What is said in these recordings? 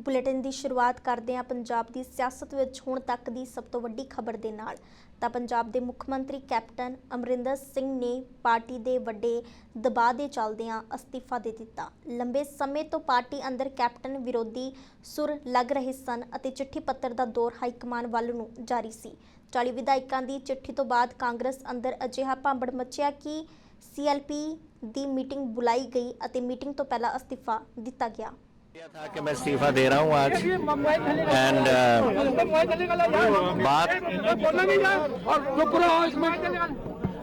Bulletin की शुरुआत करते हैं पंजाब की सियासत विच हुण तक की सब तो वड्डी खबर दे नाल। तां पंजाब के मुख मंत्री कैप्टन अमरिंदर सिंह ने पार्टी के वड्डे दबाव के चलदियां अस्तीफा दे दिता। लंबे समय तो पार्टी अंदर कैप्टन विरोधी सुर लग रहे सन अते चिट्ठी पत्र का दौर हाईकमान वल नूं जारी सी। 40 विधायकों की चिट्ठी तो बाद कांग्रेस अंदर अजिहा भांबड़ मचिया कि CLP की मीटिंग बुलाई गई अते मीटिंग तो पहला अस्तीफा दिता गया था कि मैं इस्तीफा दे रहा हूं आज एंड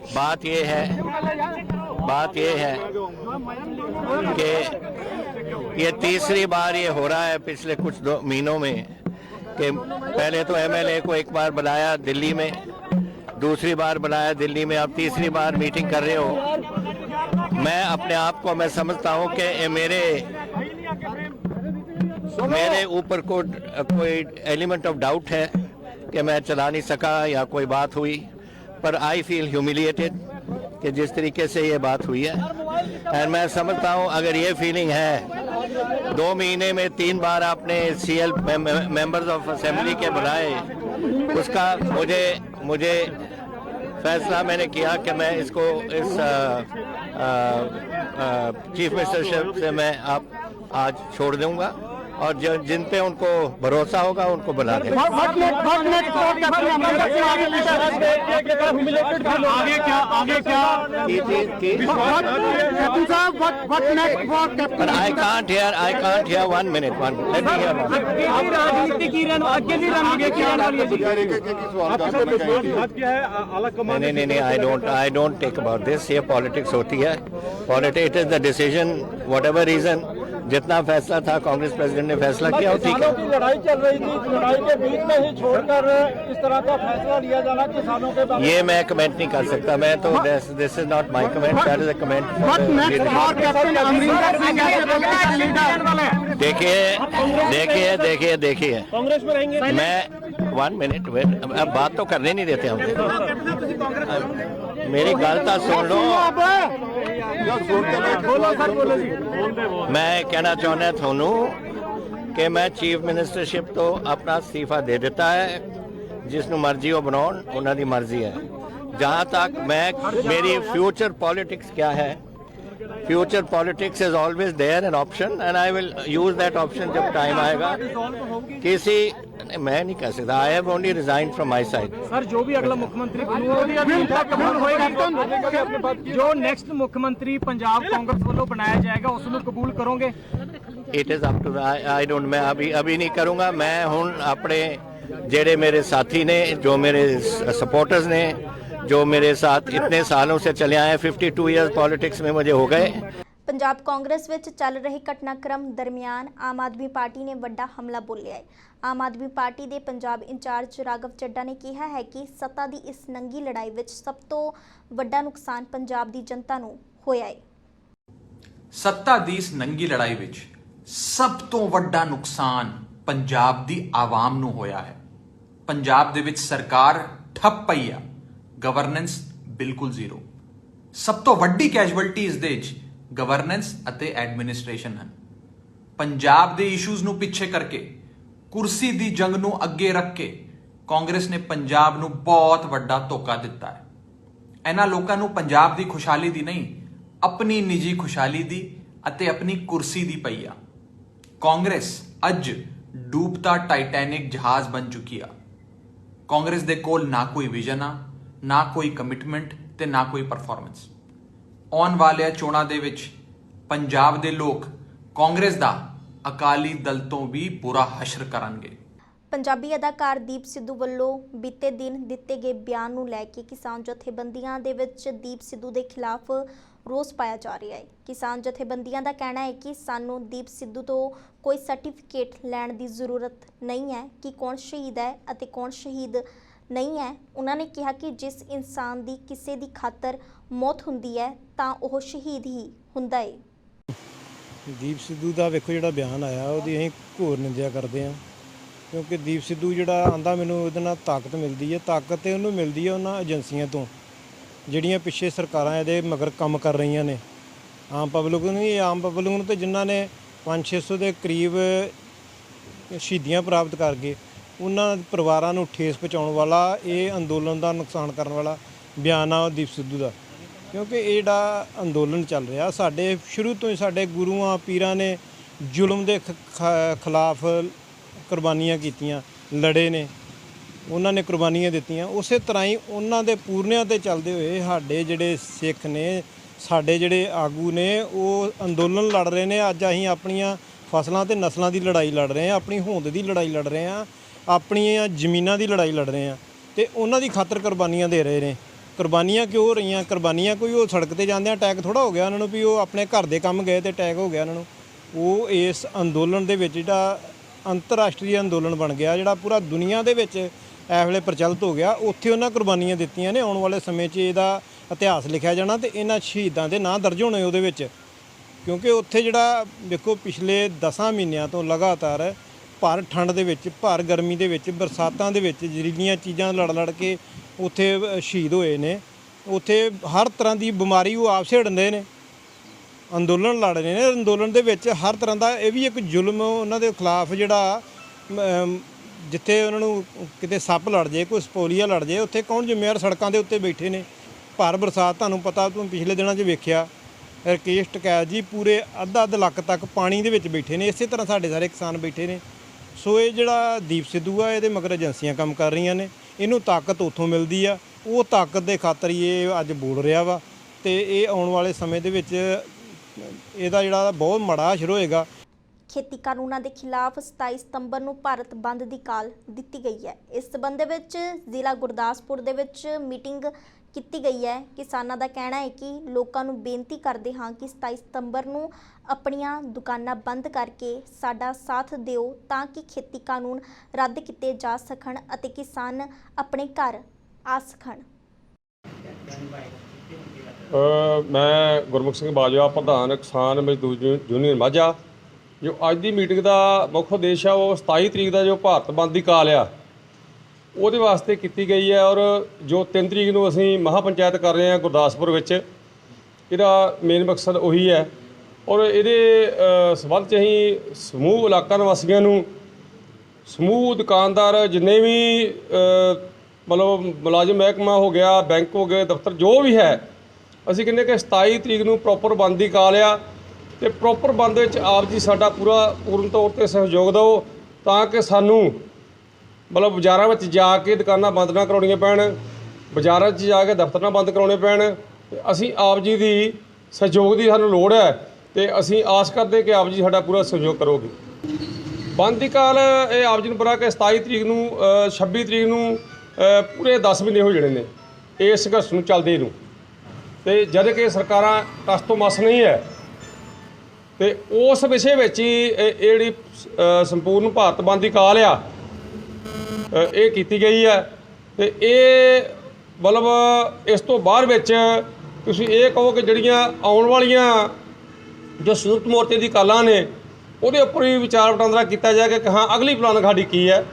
बात ये है कि ये तीसरी बार ये हो रहा है पिछले कुछ 2 महीनों में कि पहले तो MLA को एक बार बुलाया दिल्ली में, दूसरी बार बुलाया दिल्ली में, अब तीसरी बार मीटिंग कर रहे हो। मैं अपने आप को मैं समझता हूं कि मेरे ऊपर कोई एलिमेंट ऑफ डाउट है कि मैं चला नहीं सका या कोई बात हुई, पर आई फील ह्यूमिलिएटेड कि जिस तरीके से ये बात हुई है। और मैं समझता हूँ अगर ये फीलिंग है 2 महीने में 3 बार आपने CL मेंबर्स ऑफ असेंबली के बुलाए, उसका मुझे फैसला मैंने किया कि मैं इसको इस चीफ मिनिस्टरशिप से मैं आज छोड़ दूंगा और जिन पे उनको भरोसा होगा उनको बुला देंगे। But I can't hear 1 minute. Let me hear one. नहीं, I don't take about this. ये पॉलिटिक्स होती है। It is the decision, whatever reason, जितना फैसला था कांग्रेस प्रेसिडेंट ने फैसला किया हो, ठीक है। लड़ाई चल रही थी, लड़ाई के बीच में ही छोड़कर इस तरह का फैसला लिया जाना किसानों के बारे में, ये मैं कमेंट नहीं कर सकता। मैं तो this is not my comment, that is a comment. देखिए कांग्रेस में रहेंगे। मैं 1 मिनट वेट, अब बात तो करने नहीं देते हम। मेरी गलता सुन लो। मैं कहना चाहना थानू कि मैं चीफ मिनिस्टरशिप तो अपना इस्तीफा दे देता है, जिसनों मर्जी हो बनाओ, उन्होंने मर्जी है। जहाँ तक मेरी फ्यूचर पॉलिटिक्स क्या है, future politics is always there an option and I will use that option जब टाइम आएगा। मैं नहीं कह सकता। I have only resign from my side. Sir, जो भी अगला मुख्यमंत्री जो नेक्स्ट मुख्यमंत्री पंजाब कांग्रेस वालों बनाया जाएगा उसको कबूल करोगे? It is up to I don't, मैं अभी नहीं करूंगा। मैं हुण अपने जेड़े मेरे साथी ने, जो मेरे सपोर्टर्स ने, जो मेरे साथ इतने सालों से चले आए, 52 ईयर्स पॉलिटिक्स में मुझे हो गए। पंजाब कांग्रेस विच चल रहे घटनाक्रम दरमियान आम आदमी पार्टी ने वड्डा हमला बोलिया है। आम आदमी पार्टी के पंजाब इंचार्ज राघव चड्डा ने कहा है कि सत्ता की इस नंगी लड़ाई विच सब तो वड्डा नुकसान पंजाब की जनता नूं होया है। सत्ता की इस नंगी लड़ाई विच सब तो वड्डा नुकसान पंजाब की आवाम नूं होया है। पंजाब दे विच सरकार ठप पई आ, गवर्नेंस बिल्कुल जीरो। सब तो वड्डी कैजुअलिटी इस दे विच गवर्नेंस अते एडमिनिस्ट्रेशन हैं। पंजाब दे इशूज़ नूं पिछे करके, कुर्सी दी जंग नूं अगे रख के कांग्रेस ने पंजाब नूं बहुत वड्डा धोखा दिता है। इन्हां लोकां नूं पंजाब दी खुशहाली दी नहीं, अपनी निजी खुशहाली दी अते अपनी कुर्सी दी पई आ। कांग्रेस अज डूबता टाइटैनिक जहाज बन चुकी आ। कांग्रेस दे कोल ना कोई विजन आ, ना कोई कमिटमेंट ते ना कोई परफॉर्मेंस। आने वाले चोणां दे विच पंजाब दे लोग कांग्रेस दा अकाली दल तो भी बुरा हशर करनगे। पंजाबी अदाकार दीप सिद्धू ਵੱਲੋਂ बीते दिन दिते गए बयान ਨੂੰ ਲੈ ਕੇ किसान जथेबंदियां ਦੇ ਵਿੱਚ दीप सिद्धू ਦੇ खिलाफ रोस पाया जा रहा है। किसान जथेबंदियां का कहना है कि सानू दीप सिद्धू तो कोई सर्टिफिकेट लैण की जरूरत नहीं है कि कौन शहीद है अते कौन शहीद नहीं है। उन्होंने कहा कि जिस इंसान की किसी की खातर मौत हुंदी है तां ओह शहीद ही हुंदा है। दीप सिद्धू का वेखो जिहड़ा बयान आया उहदी असीं घोर निंदिया करते हैं, क्योंकि दीप सिद्धू जिहड़ा आंदा मैनूं उहदे नाल ताकत मिलती है। ताकत ते उहनूं मिलदी है उन्हां एजेंसियां तो ਜਿਹੜੀਆਂ ਪਿੱਛੇ ਸਰਕਾਰਾਂ ਇਹਦੇ ਮਗਰ ਕੰਮ ਕਰ ਰਹੀਆਂ ਨੇ। ਆਮ ਪਬਲਿਕ ਨੂੰ ਤੇ ਜਿਨ੍ਹਾਂ ਨੇ 500-600 ਦੇ ਕਰੀਬ ਸ਼ਹੀਦੀਆਂ ਪ੍ਰਾਪਤ ਕਰ ਗਏ, ਉਹਨਾਂ ਪਰਿਵਾਰਾਂ ਨੂੰ ਠੇਸ ਪਹੁੰਚਾਉਣ ਵਾਲਾ ਇਹ ਅੰਦੋਲਨ ਦਾ ਨੁਕਸਾਨ ਕਰਨ ਵਾਲਾ ਬਿਆਨ ਆ ਦੀਪ ਸਿੱਧੂ ਦਾ। ਕਿਉਂਕਿ ਇਹ ਜਿਹੜਾ ਅੰਦੋਲਨ ਚੱਲ ਰਿਹਾ, ਸਾਡੇ ਸ਼ੁਰੂ ਤੋਂ ਹੀ ਸਾਡੇ ਗੁਰੂਆਂ ਪੀਰਾਂ ਨੇ ਜ਼ੁਲਮ ਦੇ ਖਿਲਾਫ ਕੁਰਬਾਨੀਆਂ ਕੀਤੀਆਂ, ਲੜੇ ਨੇ, ਉਹਨਾਂ ਨੇ ਕੁਰਬਾਨੀਆਂ ਦਿੱਤੀਆਂ। ਉਸੇ ਤਰ੍ਹਾਂ ਹੀ ਉਹਨਾਂ ਦੇ ਪੂਰਨਿਆਂ ਤੇ ਚੱਲਦੇ ਹੋਏ ਸਾਡੇ ਜਿਹੜੇ ਸਿੱਖ ਨੇ, ਸਾਡੇ ਜਿਹੜੇ ਆਗੂ ਨੇ, ਉਹ ਅੰਦੋਲਨ ਲੜ ਰਹੇ ਨੇ। ਅੱਜ ਅਸੀਂ ਆਪਣੀਆਂ ਫਸਲਾਂ ਤੇ ਨਸਲਾਂ ਦੀ ਲੜਾਈ ਲੜ ਰਹੇ ਹਾਂ, ਆਪਣੀ ਹੋਂਦ ਦੀ ਲੜਾਈ ਲੜ ਰਹੇ ਹਾਂ, ਆਪਣੀਆਂ ਜ਼ਮੀਨਾਂ ਦੀ ਲੜਾਈ ਲੜ ਰਹੇ ਹਾਂ, ਤੇ ਉਹਨਾਂ ਦੀ ਖਾਤਰ ਕੁਰਬਾਨੀਆਂ ਦੇ ਰਹੇ ਨੇ। ਕੁਰਬਾਨੀਆਂ ਕਿਉਂ ਹੋ ਰਹੀਆਂ? ਕੁਰਬਾਨੀਆਂ ਕੋਈ ਉਹ ਸੜਕ ਤੇ ਜਾਂਦੇ ਆ ਅਟੈਕ ਥੋੜਾ ਹੋ ਗਿਆ ਉਹਨਾਂ ਨੂੰ ਵੀ ਉਹ ਆਪਣੇ ਘਰ ਦੇ ਕੰਮ ਗਏ ਤੇ ਅਟੈਕ ਹੋ ਗਿਆ ਉਹਨਾਂ ਨੂੰ। ਉਹ ਇਸ ਅੰਦੋਲਨ ਦੇ ਵਿੱਚ ਜਿਹੜਾ ਅੰਤਰਰਾਸ਼ਟਰੀ ਅੰਦੋਲਨ ਬਣ ਗਿਆ, ਜਿਹੜਾ ਪੂਰਾ ਦੁਨੀਆ ਦੇ ਵਿੱਚ ਇਸ ਵੇਲੇ ਪ੍ਰਚਲਿਤ ਹੋ ਗਿਆ, ਉੱਥੇ ਉਹਨਾਂ ਕੁਰਬਾਨੀਆਂ ਦਿੱਤੀਆਂ ਨੇ। ਆਉਣ ਵਾਲੇ ਸਮੇਂ 'ਚ ਇਹਦਾ ਇਤਿਹਾਸ ਲਿਖਿਆ ਜਾਣਾ ਤੇ ਇਹਨਾਂ ਸ਼ਹੀਦਾਂ ਦੇ ਨਾਂ ਦਰਜ ਹੋਣੇ ਉਹਦੇ ਵਿੱਚ। ਕਿਉਂਕਿ ਉੱਥੇ ਜਿਹੜਾ ਦੇਖੋ ਪਿਛਲੇ 10 ਮਹੀਨਿਆਂ ਤੋਂ ਲਗਾਤਾਰ ਭਰ ਠੰਡ ਦੇ ਵਿੱਚ, ਭਰ ਗਰਮੀ ਦੇ ਵਿੱਚ, ਬਰਸਾਤਾਂ ਦੇ ਵਿੱਚ ਜ਼ਹਿਰੀਲੀਆਂ ਚੀਜ਼ਾਂ ਲੜ ਲੜ ਕੇ ਉੱਥੇ ਸ਼ਹੀਦ ਹੋਏ ਨੇ। ਉੱਥੇ ਹਰ ਤਰ੍ਹਾਂ ਦੀ ਬਿਮਾਰੀ ਉਹ ਆਪ ਛੇੜਦੇ ਨੇ, ਅੰਦੋਲਨ ਲੜ ਰਹੇ ਨੇ। ਅੰਦੋਲਨ ਦੇ ਵਿੱਚ ਹਰ ਤਰ੍ਹਾਂ ਦਾ ਇਹ ਵੀ ਇੱਕ ਜ਼ੁਲਮ ਉਹਨਾਂ ਦੇ ਖਿਲਾਫ, ਜਿਹੜਾ ਜਿੱਥੇ ਉਹਨਾਂ ਨੂੰ ਕਿਤੇ ਸੱਪ ਲੜ ਜੇ, ਕੋਈ ਸਪੋਲੀਆ ਲੜ ਜੇ, ਉੱਥੇ ਕੌਣ ਜ਼ਿੰਮੇਵਾਰ? ਸੜਕਾਂ ਦੇ ਉੱਤੇ ਬੈਠੇ ਨੇ ਭਰ ਬਰਸਾਤ। ਤੁਹਾਨੂੰ ਪਤਾ, ਤੁਸੀਂ ਪਿਛਲੇ ਦਿਨਾਂ 'ਚ ਵੇਖਿਆ ਰਕੇਸ਼ ਟਕੈਤ ਜੀ ਪੂਰੇ ਅੱਧਾ ਲੱਖ ਤੱਕ ਪਾਣੀ ਦੇ ਵਿੱਚ ਬੈਠੇ ਨੇ। ਇਸੇ ਤਰ੍ਹਾਂ ਸਾਡੇ ਸਾਰੇ ਕਿਸਾਨ ਬੈਠੇ ਨੇ। ਸੋ ਇਹ ਜਿਹੜਾ ਦੀਪ ਸਿੱਧੂ ਆ, ਇਹਦੇ ਮਗਰ ਏਜੰਸੀਆਂ ਕੰਮ ਕਰ ਰਹੀਆਂ ਨੇ। ਇਹਨੂੰ ਤਾਕਤ ਉੱਥੋਂ ਮਿਲਦੀ ਆ, ਉਹ ਤਾਕਤ ਦੇ ਖਾਤਰ ਹੀ ਇਹ ਅੱਜ ਬੋਲ ਰਿਹਾ ਵਾ। ਤੇ ਇਹ ਆਉਣ ਵਾਲੇ ਸਮੇਂ ਦੇ ਵਿੱਚ ਇਹਦਾ ਜਿਹੜਾ ਬਹੁਤ ਮਾੜਾ ਅਸਰ ਹੋਏਗਾ। ਖੇਤੀ ਕਾਨੂੰਨਾਂ ਦੇ ਖਿਲਾਫ 27 ਸਤੰਬਰ ਨੂੰ ਭਾਰਤ ਬੰਦ ਦੀ ਕਾਲ ਦਿੱਤੀ ਗਈ ਹੈ। ਇਸ ਸਬੰਧ ਵਿੱਚ ਜ਼ਿਲ੍ਹਾ ਗੁਰਦਾਸਪੁਰ ਦੇ ਵਿੱਚ ਮੀਟਿੰਗ ਕੀਤੀ ਗਈ ਹੈ। ਕਿਸਾਨਾਂ ਦਾ ਕਹਿਣਾ ਹੈ ਕਿ ਲੋਕਾਂ ਨੂੰ ਬੇਨਤੀ ਕਰਦੇ ਹਾਂ ਕਿ 27 ਸਤੰਬਰ ਨੂੰ ਆਪਣੀਆਂ ਦੁਕਾਨਾਂ ਬੰਦ ਕਰਕੇ ਸਾਡਾ ਸਾਥ ਦਿਓ ਤਾਂ ਕਿ ਖੇਤੀ ਕਾਨੂੰਨ ਰੱਦ ਕੀਤੇ ਜਾ ਸਕਣ ਅਤੇ ਕਿਸਾਨ ਆਪਣੇ ਘਰ ਆ ਸਕਣ। ਮੈਂ ਗੁਰਮੁਖ ਸਿੰਘ ਬਾਜਵਾ, ਪ੍ਰਧਾਨ ਕਿਸਾਨ ਮਜ਼ਦੂਰ ਯੂਨੀਅਨ ਮਾਝਾ। ਜੋ ਅੱਜ ਦੀ ਮੀਟਿੰਗ ਦਾ ਮੁੱਖ ਉਦੇਸ਼ ਆ, ਉਹ 27 ਤਰੀਕ ਦਾ ਜੋ ਭਾਰਤ ਬੰਦ ਦੀ ਕਾਲ ਆ, ਉਹਦੇ ਵਾਸਤੇ ਕੀਤੀ ਗਈ ਹੈ। ਔਰ ਜੋ 3 ਤਰੀਕ ਨੂੰ ਅਸੀਂ ਮਹਾ ਪੰਚਾਇਤ ਕਰ ਰਹੇ ਹਾਂ ਗੁਰਦਾਸਪੁਰ ਵਿੱਚ, ਇਹਦਾ ਮੇਨ ਮਕਸਦ ਉਹੀ ਹੈ। ਔਰ ਇਹਦੇ ਸੰਬੰਧ 'ਚ ਅਸੀਂ ਸਮੂਹ ਇਲਾਕਾ ਨਿਵਾਸੀਆਂ ਨੂੰ, ਸਮੂਹ ਦੁਕਾਨਦਾਰ, ਜਿੰਨੇ ਵੀ ਮਤਲਬ ਮੁਲਾਜ਼ਮ ਮਹਿਕਮਾ ਹੋ ਗਿਆ, ਬੈਂਕ ਹੋ ਗਏ, ਦਫ਼ਤਰ ਜੋ ਵੀ ਹੈ, ਅਸੀਂ ਕਹਿੰਦੇ ਕਿ 27 ਤਰੀਕ ਨੂੰ ਪ੍ਰੋਪਰ ਬੰਦ ਦੀ ਕਾਲ ਆ। ਤੇ ਪ੍ਰੋਪਰ ਬੰਦ ਵਿੱਚ ਆਪ ਜੀ ਸਾਡਾ ਪੂਰਨ ਤੌਰ 'ਤੇ ਸਹਿਯੋਗ ਦਿਓ ਤਾਂ ਕਿ ਸਾਨੂੰ ਮਤਲਬ ਬਾਜ਼ਾਰਾਂ ਵਿੱਚ ਜਾ ਕੇ ਦੁਕਾਨਾਂ ਬੰਦ ਨਾ ਕਰਾਉਣੀਆਂ ਪੈਣ, ਬਾਜ਼ਾਰਾਂ 'ਚ ਜਾ ਕੇ ਦਫ਼ਤਰ ਨਾ ਬੰਦ ਕਰਾਉਣੇ ਪੈਣ। ਅਸੀਂ ਆਪ ਜੀ ਦੀ ਸਹਿਯੋਗ ਦੀ ਸਾਨੂੰ ਲੋੜ ਹੈ ਤੇ ਅਸੀਂ ਆਸ ਕਰਦੇ ਕਿ ਆਪ ਜੀ ਸਾਡਾ ਪੂਰਾ ਸਹਿਯੋਗ ਕਰੋਗੇ। ਬੰਦ ਦੀ ਕਾਲ ਇਹ ਆਪ ਜੀ ਨੂੰ ਪਤਾ ਕਿ 27 ਤਰੀਕ ਨੂੰ 26 ਤਰੀਕ ਨੂੰ ਪੂਰੇ 10 ਮਹੀਨੇ ਹੋ ਜਾਣੇ ਨੇ ਇਸ ਸੰਘਰਸ਼ ਨੂੰ ਚੱਲਦੇ ਨੂੰ। ਤੇ ਜਦ ਕਿ ਸਰਕਾਰਾਂ ਟਸ ਤੋਂ ਮਸ ਨਹੀਂ ਹੈ ਤੇ ਉਸ ਵਿਸ਼ੇ ਵਿੱਚ ਹੀ ਇਹ ਜਿਹੜੀ ਸੰਪੂਰਨ ਭਾਰਤ ਬੰਦ ਦੀ ਕਾਲ ਆ, ਇਹ ਕੀਤੀ ਗਈ ਹੈ। ਤੇ ਇਹ ਮਤਲਬ ਇਸ ਤੋਂ ਬਾਅਦ ਵਿੱਚ ਤੁਸੀਂ ਇਹ ਕਹੋ ਕਿ ਜਿਹੜੀਆਂ ਆਉਣ ਵਾਲੀਆਂ ਜੋ ਸੰਯੁਕਤ ਮੋਰਚੇ ਦੀ ਕਾਲਾਂ ਨੇ, ਉਹਦੇ ਉੱਪਰ ਵੀ ਵਿਚਾਰ ਵਟਾਂਦਰਾ ਕੀਤਾ ਜਾਏਗਾ ਕਿ ਹਾਂ ਅਗਲੀ ਪਲਾਨ ਸਾਡੀ ਕੀ ਹੈ।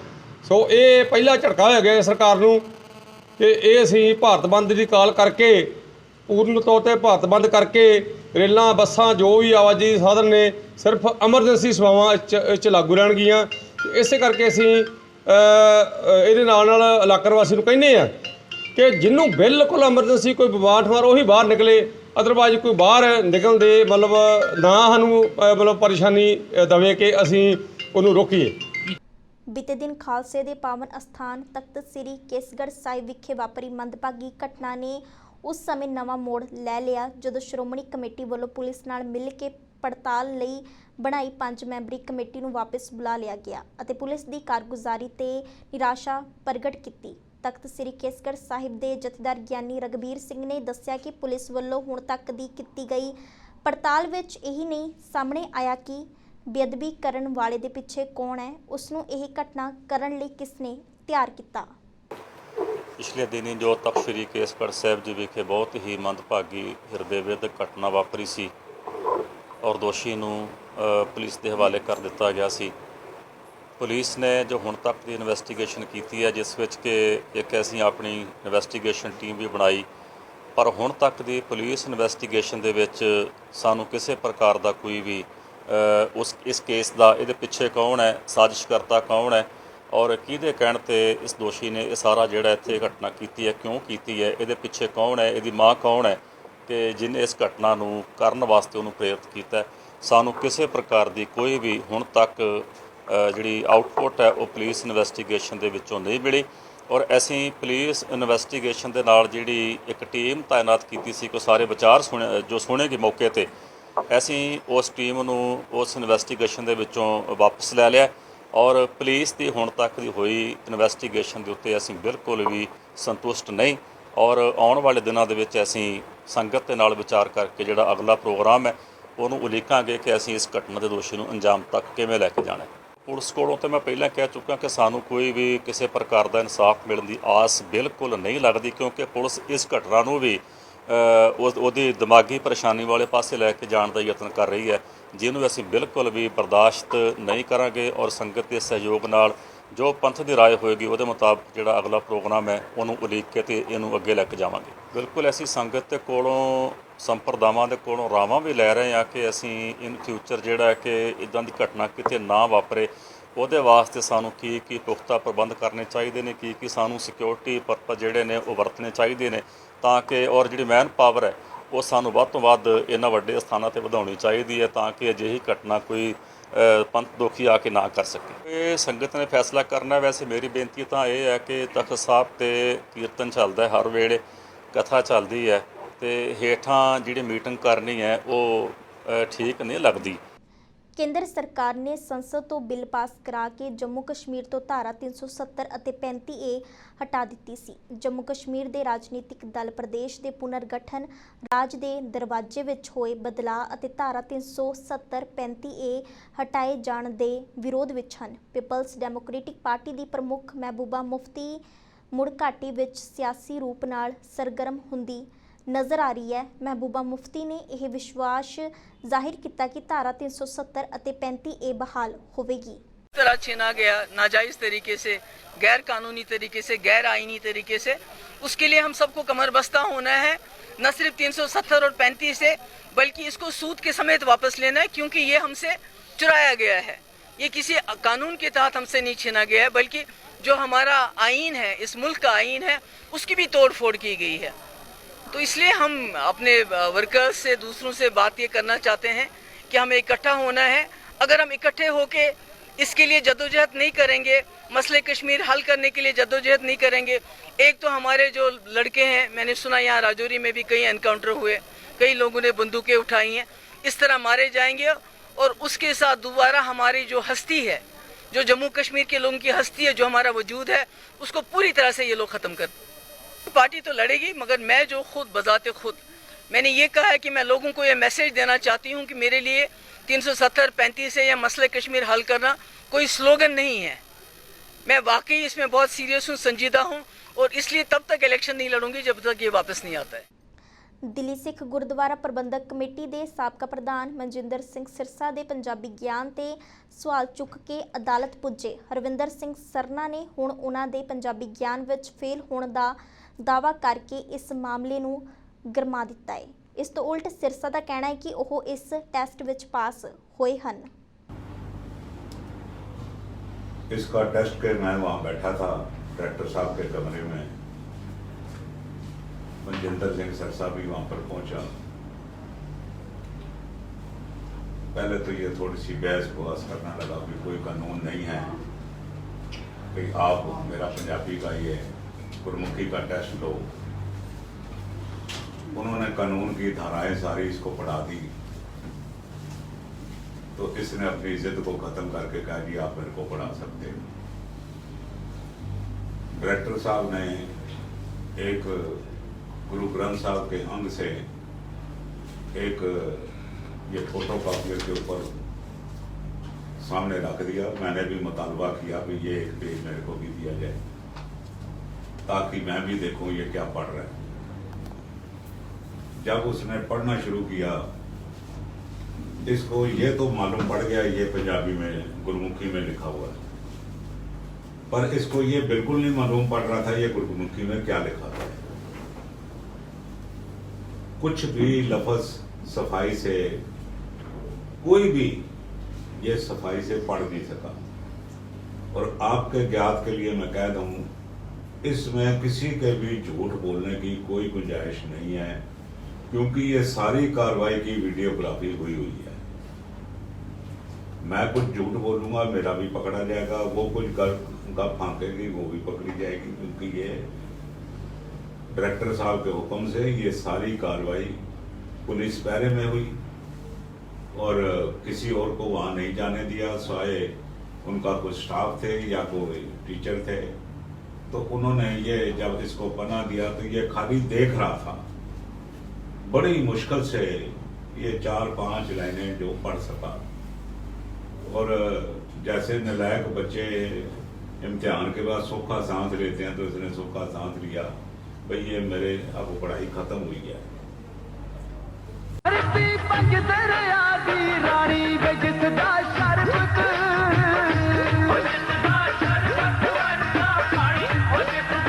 ਸੋ ਇਹ ਪਹਿਲਾ ਝਟਕਾ ਹੋ ਗਿਆ ਸਰਕਾਰ ਨੂੰ ਕਿ ਇਹ ਅਸੀਂ ਭਾਰਤ ਬੰਦ ਦੀ ਕਾਲ ਕਰਕੇ, ਪੂਰਨ ਤੌਰ 'ਤੇ ਭਾਰਤ ਬੰਦ ਕਰਕੇ ਰੇਲਾਂ, ਬੱਸਾਂ, ਜੋ ਵੀ ਆਵਾਜਾਈ ਸਾਧਨ ਨੇ, ਸਿਰਫ ਐਮਰਜੈਂਸੀ ਸੇਵਾਵਾਂ 'ਚ ਲਾਗੂ ਰਹਿਣਗੀਆਂ। ਇਸੇ ਕਰਕੇ ਅਸੀਂ ਇਹਦੇ ਨਾਲ ਇਲਾਕਾ ਨਿਵਾਸੀ ਨੂੰ ਕਹਿੰਦੇ ਆ ਕਿ ਜਿਹਨੂੰ ਬਿਲਕੁਲ ਐਮਰਜੈਂਸੀ ਕੋਈ ਬਿਮਾਰ ਠਮਾਰ ਉਹੀ ਬਾਹਰ ਨਿਕਲੇ, ਅਦਰਵਾਈਜ਼ ਕੋਈ ਬਾਹਰ ਨਿਕਲਣ ਦੇ ਮਤਲਬ ਨਾ ਸਾਨੂੰ ਮਤਲਬ ਪਰੇਸ਼ਾਨੀ ਦੇਵੇ ਕਿ ਅਸੀਂ ਉਹਨੂੰ ਰੋਕੀਏ। ਬੀਤੇ ਦਿਨ ਖਾਲਸੇ ਦੇ ਪਾਵਨ ਅਸਥਾਨ ਤਖਤ ਸ੍ਰੀ ਕੇਸਗੜ੍ਹ ਸਾਹਿਬ ਵਿਖੇ ਵਾਪਰੀ ਮੰਦਭਾਗੀ ਘਟਨਾ ਨੇ ਉਸ ਸਮੇਂ ਨਵਾਂ ਮੋੜ ਲੈ ਲਿਆ ਜਦੋਂ ਸ਼੍ਰੋਮਣੀ ਕਮੇਟੀ ਵੱਲੋਂ ਪੁਲਿਸ ਨਾਲ ਮਿਲ ਕੇ ਪੜਤਾਲ ਲਈ ਬਣਾਈ 5 ਮੈਂਬਰੀ ਕਮੇਟੀ ਨੂੰ ਵਾਪਸ ਬੁਲਾ ਲਿਆ ਗਿਆ ਅਤੇ ਪੁਲਿਸ ਦੀ ਕਾਰਗੁਜ਼ਾਰੀ ਤੇ ਨਿਰਾਸ਼ਾ ਪ੍ਰਗਟ ਕੀਤੀ। ਤਖਤ ਸ੍ਰੀ ਕੇਸਗੜ੍ਹ ਸਾਹਿਬ ਦੇ ਜਥੇਦਾਰ ਗਿਆਨੀ ਰਘਬੀਰ ਸਿੰਘ ਨੇ ਦੱਸਿਆ ਕਿ ਪੁਲਿਸ ਵੱਲੋਂ ਹੁਣ ਤੱਕ ਦੀ ਕੀਤੀ ਗਈ ਪੜਤਾਲ ਵਿੱਚ ਇਹੀ ਨਹੀਂ ਸਾਹਮਣੇ ਆਇਆ ਕਿ ਬੇਅਦਬੀ ਕਰਨ ਵਾਲੇ ਦੇ ਪਿੱਛੇ ਕੌਣ ਹੈ, ਉਸ ਨੂੰ ਇਹ ਘਟਨਾ ਕਰਨ ਲਈ ਕਿਸ ਨੇ ਤਿਆਰ ਕੀਤਾ। ਪਿਛਲੇ ਦਿਨੀ ਜੋ ਤਖਤ ਸ੍ਰੀ ਕੇਸਗੜ੍ਹ ਸਾਹਿਬ ਜੀ ਵਿਖੇ ਬਹੁਤ ਹੀ ਮੰਦਭਾਗੀ ਹਿਰਦੇ ਵਿਦਕ ਘਟਨਾ ਵਾਪਰੀ ਸੀ ਔਰ ਦੋਸ਼ੀ ਨੂੰ ਪੁਲਿਸ ਦੇ ਹਵਾਲੇ ਕਰ ਦਿੱਤਾ ਗਿਆ ਸੀ। ਪੁਲਿਸ ਨੇ ਜੋ ਹੁਣ ਤੱਕ ਦੀ ਇਨਵੈਸਟੀਗੇਸ਼ਨ ਕੀਤੀ ਹੈ, ਜਿਸ ਵਿੱਚ ਕਿ ਇੱਕ ਅਸੀਂ ਆਪਣੀ ਇਨਵੈਸਟੀਗੇਸ਼ਨ ਟੀਮ ਵੀ ਬਣਾਈ, ਪਰ ਹੁਣ ਤੱਕ ਦੀ ਪੁਲਿਸ ਇਨਵੈਸਟੀਗੇਸ਼ਨ ਦੇ ਵਿੱਚ ਸਾਨੂੰ ਕਿਸੇ ਪ੍ਰਕਾਰ ਦਾ ਕੋਈ ਵੀ ਉਸ ਇਸ ਕੇਸ ਦਾ ਇਹਦੇ ਪਿੱਛੇ ਕੌਣ ਹੈ, ਸਾਜ਼ਿਸ਼ਕਰਤਾ ਕੌਣ ਹੈ ਔਰ ਕਿਹਦੇ ਕਹਿਣ ਤੇ ਇਸ ਦੋਸ਼ੀ ਨੇ ਇਹ ਸਾਰਾ ਜਿਹੜਾ ਇੱਥੇ ਘਟਨਾ ਕੀਤੀ ਹੈ, ਕਿਉਂ ਕੀਤੀ ਹੈ, ਇਹਦੇ ਪਿੱਛੇ ਕੌਣ ਹੈ, ਇਹਦੀ ਮਾਂ ਕੌਣ ਹੈ ਕਿ ਜਿਹਨੇ ਇਸ ਘਟਨਾ ਨੂੰ ਕਰਨ ਵਾਸਤੇ ਉਹਨੂੰ ਪ੍ਰੇਰਿਤ ਕੀਤਾ ਹੈ। ਸਾਨੂੰ ਕਿਸੇ ਪ੍ਰਕਾਰ ਦੀ ਕੋਈ ਵੀ ਹੁਣ ਤੱਕ ਜਿਹੜੀ ਆਊਟਪੁੱਟ ਹੈ ਉਹ ਪੁਲਿਸ ਇਨਵੈਸਟੀਗੇਸ਼ਨ ਦੇ ਵਿੱਚੋਂ ਨਹੀਂ ਮਿਲੀ ਔਰ ਅਸੀਂ ਪੁਲਿਸ ਇਨਵੈਸਟੀਗੇਸ਼ਨ ਦੇ ਨਾਲ ਜਿਹੜੀ ਇੱਕ ਟੀਮ ਤਾਇਨਾਤ ਕੀਤੀ ਸੀ ਕਿ ਸਾਰੇ ਵਿਚਾਰ ਸੁਣੇਗੀ ਮੌਕੇ ਤੇ, ਅਸੀਂ ਉਸ ਟੀਮ ਨੂੰ ਉਸ ਇਨਵੈਸਟੀਗੇਸ਼ਨ ਦੇ ਵਿੱਚੋਂ ਵਾਪਸ ਲੈ ਲਿਆ ਔਰ ਪੁਲਿਸ ਦੀ ਹੁਣ ਤੱਕ ਦੀ ਹੋਈ ਇਨਵੈਸਟੀਗੇਸ਼ਨ ਦੇ ਉੱਤੇ ਅਸੀਂ ਬਿਲਕੁਲ ਵੀ ਸੰਤੁਸ਼ਟ ਨਹੀਂ ਔਰ ਆਉਣ ਵਾਲੇ ਦਿਨਾਂ ਦੇ ਵਿੱਚ ਅਸੀਂ ਸੰਗਤ ਦੇ ਨਾਲ ਵਿਚਾਰ ਕਰਕੇ ਜਿਹੜਾ ਅਗਲਾ ਪ੍ਰੋਗਰਾਮ ਹੈ ਉਹਨੂੰ ਉਲੀਕਾਂਗੇ ਕਿ ਅਸੀਂ ਇਸ ਘਟਨਾ ਦੇ ਦੋਸ਼ੀ ਨੂੰ ਅੰਜਾਮ ਤੱਕ ਕਿਵੇਂ ਲੈ ਕੇ ਜਾਣਾ ਹੈ। ਪੁਲਿਸ ਕੋਲੋਂ ਤਾਂ ਮੈਂ ਪਹਿਲਾਂ ਕਹਿ ਚੁੱਕਾ ਕਿ ਸਾਨੂੰ ਕੋਈ ਵੀ ਕਿਸੇ ਪ੍ਰਕਾਰ ਦਾ ਇਨਸਾਫ ਮਿਲਣ ਦੀ ਆਸ ਬਿਲਕੁਲ ਨਹੀਂ ਲੱਗਦੀ ਕਿਉਂਕਿ ਪੁਲਿਸ ਇਸ ਘਟਨਾ ਨੂੰ ਵੀ ਉਹਦੀ ਦਿਮਾਗੀ ਪਰੇਸ਼ਾਨੀ ਵਾਲੇ ਪਾਸੇ ਲੈ ਕੇ ਜਾਣ ਦਾ ਯਤਨ ਕਰ ਰਹੀ ਹੈ, ਜਿਹਨੂੰ ਅਸੀਂ ਬਿਲਕੁਲ ਵੀ ਬਰਦਾਸ਼ਤ ਨਹੀਂ ਕਰਾਂਗੇ ਔਰ ਸੰਗਤ ਦੇ ਸਹਿਯੋਗ ਨਾਲ ਜੋ ਪੰਥ ਦੀ ਰਾਏ ਹੋਏਗੀ ਉਹਦੇ ਮੁਤਾਬਕ ਜਿਹੜਾ ਅਗਲਾ ਪ੍ਰੋਗਰਾਮ ਹੈ ਉਹਨੂੰ ਉਲੀਕ ਕੇ ਤੇ ਇਹਨੂੰ ਅੱਗੇ ਲੈ ਕੇ ਜਾਵਾਂਗੇ। ਬਿਲਕੁਲ ਅਸੀਂ ਸੰਗਤ ਦੇ ਕੋਲੋਂ ਸੰਪਰਦਾਵਾਂ ਦੇ ਕੋਲੋਂ ਰਾਵਾਂ ਵੀ ਲੈ ਰਹੇ ਹਾਂ ਕਿ ਅਸੀਂ ਇਨ ਫਿਊਚਰ ਜਿਹੜਾ ਹੈ ਕਿ ਇੱਦਾਂ ਦੀ ਘਟਨਾ ਕਿਤੇ ਨਾ ਵਾਪਰੇ, ਉਹਦੇ ਵਾਸਤੇ ਸਾਨੂੰ ਕੀ ਪੁਖਤਾ ਪ੍ਰਬੰਧ ਕਰਨੇ ਚਾਹੀਦੇ ਨੇ, ਕੀ ਸਾਨੂੰ ਸਿਕਿਉਰਿਟੀ ਪਰਪਸ ਜਿਹੜੇ ਨੇ ਉਹ ਵਰਤਣੇ ਚਾਹੀਦੇ ਨੇ ਤਾਂ ਕਿ ਔਰ ਜਿਹੜੀ ਮੈਨ ਪਾਵਰ ਹੈ ਉਹ ਸਾਨੂੰ ਵੱਧ ਤੋਂ ਵੱਧ ਇਹਨਾਂ ਵੱਡੇ ਸਥਾਨਾਂ 'ਤੇ ਵਧਾਉਣੀ ਚਾਹੀਦੀ ਹੈ ਤਾਂ ਕਿ ਅਜਿਹੀ ਘਟਨਾ ਕੋਈ ਪੰਥ ਦੋਖੀ ਆ ਕੇ ਨਾ ਕਰ ਸਕੇ। ਇਹ ਸੰਗਤ ਨੇ ਫੈਸਲਾ ਕਰਨਾ। ਵੈਸੇ ਮੇਰੀ ਬੇਨਤੀ ਤਾਂ ਇਹ ਹੈ ਕਿ ਤਖ਼ਤ ਸਾਹਿਬ 'ਤੇ ਕੀਰਤਨ ਚੱਲਦਾ ਹਰ ਵੇਲੇ, ਕਥਾ ਚੱਲਦੀ ਹੈ ਤੇ ਹੇਠਾਂ ਜਿਹੜੀ ਮੀਟਿੰਗ ਕਰਨੀ ਹੈ ਉਹ ਠੀਕ ਨਹੀਂ ਲੱਗਦੀ। ਕੇਂਦਰ ਸਰਕਾਰ ਨੇ ਸੰਸਦ ਤੋਂ ਬਿੱਲ ਪਾਸ ਕਰਾ ਕੇ ਜੰਮੂ ਕਸ਼ਮੀਰ ਤੋਂ ਧਾਰਾ 370 ਅਤੇ 35A ਹਟਾ ਦਿੱਤੀ ਸੀ। ਜੰਮੂ ਕਸ਼ਮੀਰ ਦੇ ਰਾਜਨੀਤਿਕ ਦਲ ਪ੍ਰਦੇਸ਼ ਦੇ ਪੁਨਰਗਠਨ, ਰਾਜ ਦੇ ਦਰਵਾਜ਼ੇ ਵਿੱਚ ਹੋਏ ਬਦਲਾਅ ਅਤੇ ਧਾਰਾ 370 35A ਹਟਾਏ ਜਾਣ ਦੇ ਵਿਰੋਧ ਵਿੱਚ ਹਨ। ਪੀਪਲਜ਼ ਡੈਮੋਕ੍ਰੈਟਿਕ ਪਾਰਟੀ ਦੀ ਪ੍ਰਮੁੱਖ ਮਹਿਬੂਬਾ ਮੁਫਤੀ ਮੁੜ ਘਾਟੀ ਵਿੱਚ ਸਿਆਸੀ ਰੂਪ ਨਾਲ ਸਰਗਰਮ ਹੁੰਦੀ ਨਜ਼ਰ ਆ ਰਹੀ ਹੈ। ਮਹਿਬੂਬਾ ਮੁਫਤੀ ਨੇ ਇਹ ਵਿਸ਼ਵਾਸ ਜ਼ਾਹਿਰ ਕੀਤਾ ਕਿ धारा 370 ਅਤੇ 35A बहाल होवेगी। तरह छीना गया नाजायज तरीके से, गैर कानूनी तरीके से, गैर आईनी तरीके से, उसके लिए हम सबको कमर बस्ता होना है। न सिर्फ 370 और 35 से बल्कि इसको सूद के समेत वापस लेना है क्योंकि ये हमसे चुराया गया है। ये किसी कानून के तहत हमसे नहीं छीना गया है बल्कि जो हमारा आईन है, इस मुल्क का आईन है, उसकी भी तोड़ फोड़ की गई है। तो इसलिए हम अपने वर्कर्स से, दूसरों से बात ये करना चाहते हैं कि हमें इकट्ठा होना है। अगर हम इकट्ठे होके इसके लिए जद्दोजहद नहीं करेंगे, मसले कश्मीर हल करने के लिए जद्दोजहद नहीं करेंगे, एक तो हमारे जो लड़के हैं, मैंने सुना यहाँ राजौरी में भी कई एनकाउंटर हुए, कई लोगों ने बंदूकें उठाई हैं, इस तरह मारे जाएंगे और उसके साथ दोबारा हमारी जो हस्ती है, जो जम्मू कश्मीर के लोगों की हस्ती है, जो हमारा वजूद है, उसको पूरी तरह से ये लोग ख़त्म कर। पार्टी तो लड़ेगी मगर मैं जो खुद बजाते खुद मैंने ये कहा है कि मैं लोगों को ये मैसेज देना चाहती हूँ कि मेरे लिए 370 35 से या मसले कश्मीर हल करना कोई स्लोगन नहीं है। मैं वाकई इसमें बहुत सीरियस हूँ, संजीदा हूँ और इसलिए तब तक इलेक्शन नहीं लड़ूंगी जब तक ये वापस नहीं आता है। ਦਿੱਲੀ ਸਿੱਖ ਗੁਰਦੁਆਰਾ ਪ੍ਰਬੰਧਕ ਕਮੇਟੀ ਦੇ ਸਾਬਕਾ ਪ੍ਰਧਾਨ ਮਨਜਿੰਦਰ ਸਿੰਘ ਸਿਰਸਾ ਦੇ ਪੰਜਾਬੀ ਗਿਆਨ ਤੇ ਸਵਾਲ ਚੁੱਕ ਕੇ ਅਦਾਲਤ ਪੁੱਜੇ ਹਰਵਿੰਦਰ ਸਿੰਘ ਸਰਨਾ ਨੇ ਹੁਣ ਉਹਨਾਂ ਦੇ ਪੰਜਾਬੀ ਗਿਆਨ ਵਿੱਚ ਫੇਲ ਹੋਣ ਦਾ ਦਾਅਵਾ ਕਰਕੇ ਇਸ ਮਾਮਲੇ ਨੂੰ ਗਰਮਾ ਦਿੱਤਾ ਹੈ। ਇਸ ਤੋਂ ਉਲਟ ਸਿਰਸਾ ਦਾ ਕਹਿਣਾ ਹੈ ਕਿ ਉਹ ਇਸ ਟੈਸਟ ਵਿੱਚ ਪਾਸ ਹੋਏ ਹਨ। इसका टेस्ट के मैं वहाँ बैठा था डायरेक्टर साहब के कमरे में, मनजिंदर सिंह सरसा भी वहाँ पर पहुँचा। पहले तो ये थोड़ी सी बहस बहस करना लगा कि कोई कानून नहीं है कि आप मेरा पंजाबी का ये गुरमुखी का टेस्ट लो। उन्होंने कानून की धाराएं सारी इसको पढ़ा दी तो इसने अपनी जिद को खत्म करके कहा जी आप मेरे को पढ़ा सकते हो। डायरेक्टर साहब ने एक गुरु ग्रंथ साहब के अंग से एक ये फोटो कॉपियर के ऊपर सामने रख दिया। मैंने भी मुतालबा किया कि ये एक पेज मेरे को भी दिया जाए ताकि मैं भी देखूं ये क्या पढ़ रहा है। जब उसने पढ़ना शुरू किया इसको ये तो मालूम पड़ गया ये पंजाबी में गुरमुखी में लिखा हुआ है, पर इसको ये बिल्कुल नहीं मालूम पड़ रहा था ये गुरमुखी में क्या लिखा था। कुछ भी लफ्ज सफाई से कोई भी ये सफाई से पढ़ नहीं सका। और आपके ज्ञात के लिए मैं कह दूं, इसमें किसी के भी झूठ बोलने की कोई गुंजाइश नहीं है, क्योंकि ये सारी कार्रवाई की वीडियोग्राफी हुई है। मैं कुछ झूठ बोलूंगा मेरा भी पकड़ा जाएगा, वो कुछ गप फांकेगी वो भी पकड़ी जाएगी, क्योंकि ये डायरेक्टर साहब के हुक्म से ये सारी कार्रवाई पुलिस पहरे में हुई और किसी और को वहाँ नहीं जाने दिया, स्वाय उनका कुछ स्टाफ थे या कोई टीचर थे। तो उन्होंने ये जब इसको पना दिया तो ये खाली देख रहा था, बड़ी मुश्किल से ये 4-5 लाइनें जो पढ़ सका। और जैसे नालायक बच्चे इम्तिहान के बाद सूखा सांस लेते हैं, तो इसने सूखा सांस लिया, भाई ये मेरे अब पढ़ाई खत्म हुई है।